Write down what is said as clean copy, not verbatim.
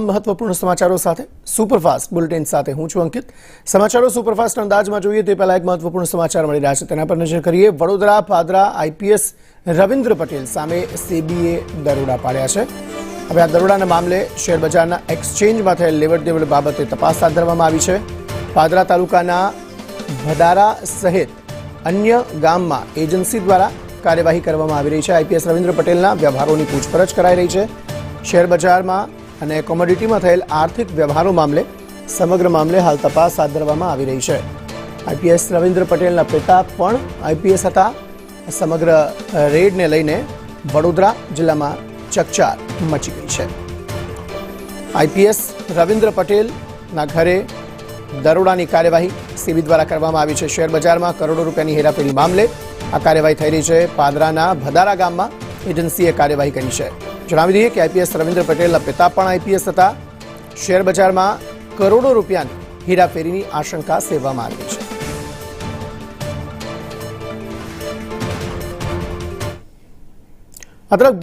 મહત્વપૂર્ણ સમાચારો સાથે સુપરફાસ્ટ બુલેટિન સાથે હું છું અંકિત। સમાચારો સુપરફાસ્ટ અંદાજમાં જોઈએ તે પહેલા એક મહત્વપૂર્ણ સમાચાર મળી રહ્યા છે, તેના પર નજર કરીએ। વડોદરા પાદરા આઈપીએસ રવિન્દ્ર પટેલ સામે સેબીએ દરોડા પાડ્યા છે। હવે આ દરોડાના મામલે શેરબજારના એક્સચેન્જમાં થયેલ લેવડ દેવડ બાબતે તપાસ હાથ ધરવામાં આવી છે। પાદરા તાલુકાના ભદારા સહિત અન્ય ગામમાં એજન્સી દ્વારા કાર્યવાહી કરવામાં આવી રહી છે। આઈપીએસ રવિન્દ્ર પટેલના વ્યવહારોની પૂછપરછ કરાઈ રહી છે। શેરબજારમાં અને કોમોડિટીમાં થયેલ આર્થિક વ્યવહારો મામલે સમગ્ર મામલે હાલ તપાસ હાથ ધરવામાં આવી રહી છે। આઈપીએસ રવિન્દ્ર પટેલના પિતા પણ આઈપીએસ હતા। સમગ્ર રેડને લઈને વડોદરા જિલ્લામાં ચકચાર મચી ગઈ છે। આઈપીએસ રવિન્દ્ર પટેલના ઘરે દરોડાની કાર્યવાહી સેબી દ્વારા કરવામાં આવી છે। શેરબજારમાં કરોડો રૂપિયાની હેરાફેરી મામલે આ કાર્યવાહી થઈ રહી છે। પાદરાના ભદારા ગામમાં એજન્સીએ કાર્યવાહી કરી છે। જણાવી દઈએ કે આઈપીએસ રવિન્દ્ર પટેલના પિતા પણ આઈપીએસ હતા। શેરબજારમાં કરોડો રૂપિયાની હેરાફેરીની આશંકા સેવવામાં આવી છે। આ તરફ